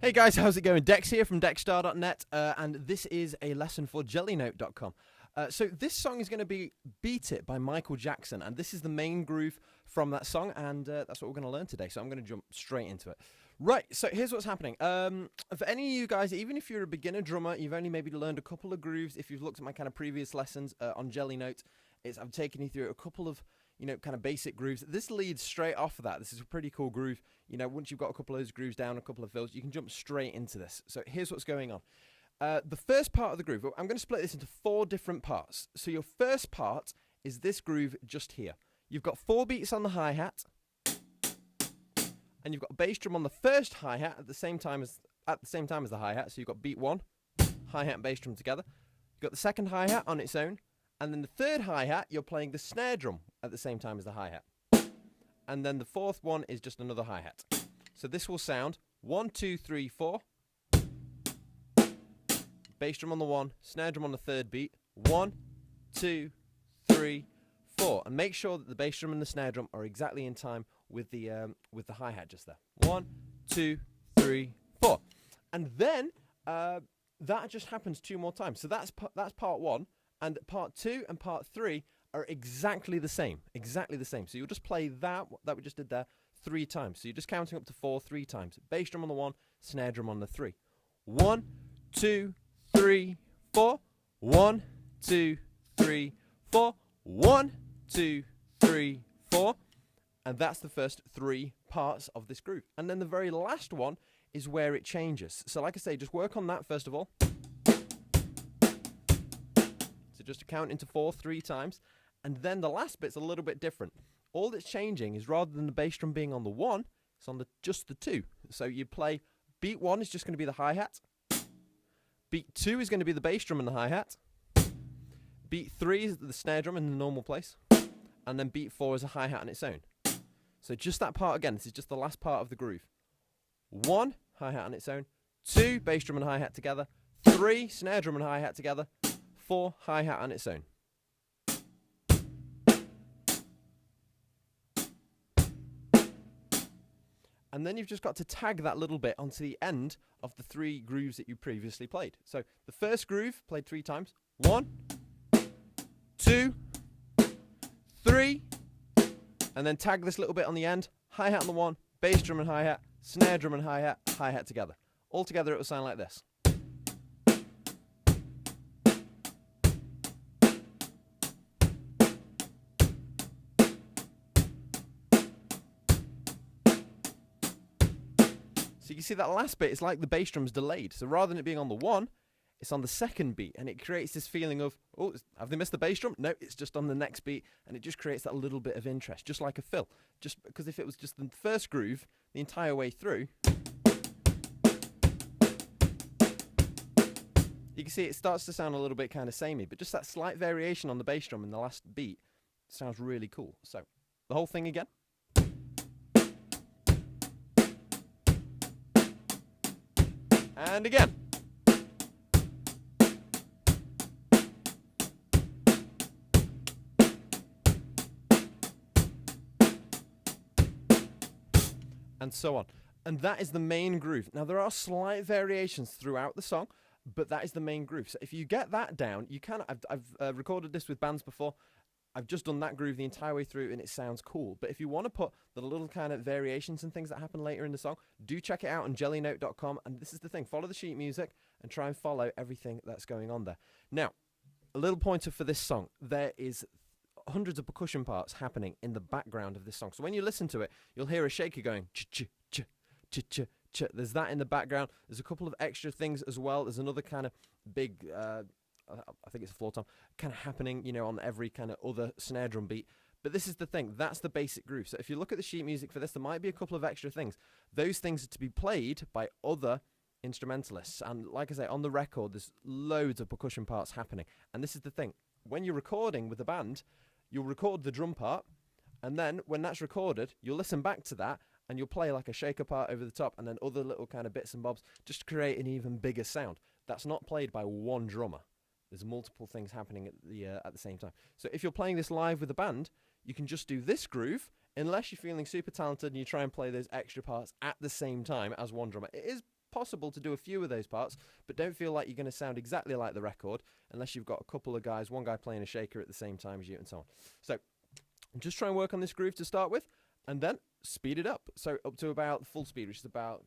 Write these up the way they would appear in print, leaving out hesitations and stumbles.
Hey guys, how's it going? Dex here from dexstar.net, and this is a lesson for Jellynote.com. So this song is going to be Beat It by Michael Jackson, and this is the main groove from that song, and that's what we're going to learn today, so I'm going to jump straight into it. Right, so here's what's happening. For any of you guys, even if you're a beginner drummer, you've only maybe learned a couple of grooves. If you've looked at my kind of previous lessons on Jellynote, I've taken you through a couple of kind of basic grooves. This leads straight off of that. This is a pretty cool groove. Once you've got a couple of those grooves down, a couple of fills, you can jump straight into this. So here's what's going on. The first part of the groove, I'm going to split this into 4 different parts. So your first part is this groove just here. You've got 4 beats on the hi-hat, and you've got a bass drum on the first hi-hat at the same time as the hi-hat. So you've got beat 1, hi-hat and bass drum together. You've got the second hi-hat on its own, and then the third hi-hat, you're playing the snare drum at the same time as the hi-hat. And then the fourth one is just another hi-hat. So this will sound 1, 2, 3, 4. Bass drum on the 1, snare drum on the third beat. 1, 2, 3, 4. And make sure that the bass drum and the snare drum are exactly in time with the hi-hat just there. 1, 2, 3, 4. And then that just happens 2 more times. So that's part 1. And part 2 and part 3 are exactly the same. So you'll just play that we just did there 3 times. So you're just counting up to 4 3 times. Bass drum on the 1, snare drum on the 3. 1, 2, 3, 4. 1, 2, 3, 4. 1, 2, 3, 4. And that's the first 3 parts of this groove. And then the very last one is where it changes. So like I say, just work on that first of all. So just count into 4 3 times. And then the last bit's a little bit different. All that's changing is rather than the bass drum being on the 1, it's on just the 2. So you play beat 1 is just going to be the hi-hat. Beat 2 is going to be the bass drum and the hi-hat. Beat 3 is the snare drum in the normal place. And then beat 4 is a hi-hat on its own. So just that part again, this is just the last part of the groove. 1, hi-hat on its own. 2, bass drum and hi-hat together. 3, snare drum and hi-hat together. 4, hi-hat on its own. And then you've just got to tag that little bit onto the end of the 3 grooves that you previously played. So the first groove played 3 times. 1, 2, 3. And then tag this little bit on the end. Hi-hat on the 1, bass drum and hi-hat, snare drum and hi-hat together. All together it will sound like this. So you can see that last bit is like the bass drum's delayed. So rather than it being on the 1, it's on the second beat. And it creates this feeling of, oh, have they missed the bass drum? No, it's just on the next beat. And it just creates that little bit of interest, just like a fill. Just because if it was just the first groove the entire way through, you can see it starts to sound a little bit kind of samey. But just that slight variation on the bass drum in the last beat sounds really cool. So the whole thing again. And again. And so on. And that is the main groove. Now there are slight variations throughout the song, but that is the main groove. So if you get that down, you can. I've recorded this with bands before. I've just done that groove the entire way through and it sounds cool. But if you want to put the little kind of variations and things that happen later in the song, do check it out on Jellynote.com. And this is the thing, follow the sheet music and try and follow everything that's going on there. Now, a little pointer for this song. There is hundreds of percussion parts happening in the background of this song. So when you listen to it, you'll hear a shaker going ch-ch-ch-ch-ch-ch. There's that in the background. There's a couple of extra things as well. There's another kind of big I think it's a floor tom, kind of happening, on every kind of other snare drum beat. But this is the thing, that's the basic groove. So if you look at the sheet music for this, there might be a couple of extra things. Those things are to be played by other instrumentalists. And like I say, on the record, there's loads of percussion parts happening. And this is the thing, when you're recording with a band, you'll record the drum part, and then when that's recorded, you'll listen back to that, and you'll play like a shaker part over the top, and then other little kind of bits and bobs, just to create an even bigger sound. That's not played by one drummer. There's multiple things happening at the same time. So if you're playing this live with a band, you can just do this groove, unless you're feeling super talented and you try and play those extra parts at the same time as one drummer. It is possible to do a few of those parts, but don't feel like you're going to sound exactly like the record unless you've got a couple of guys, one guy playing a shaker at the same time as you, and so on. So just try and work on this groove to start with, and then speed it up. So up to about full speed, which is about.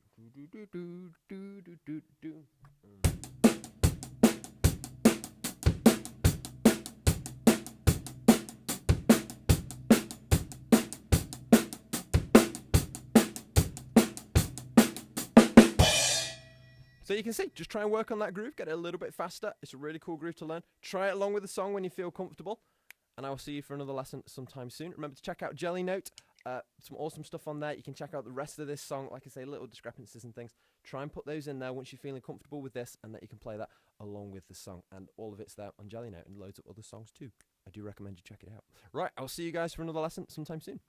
So you can see, just try and work on that groove, get it a little bit faster. It's a really cool groove to learn. Try it along with the song when you feel comfortable. And I will see you for another lesson sometime soon. Remember to check out Jellynote. Some awesome stuff on there. You can check out the rest of this song. Like I say, little discrepancies and things. Try and put those in there once you're feeling comfortable with this, and that you can play that along with the song. And all of it's there on Jellynote and loads of other songs too. I do recommend you check it out. Right, I'll see you guys for another lesson sometime soon.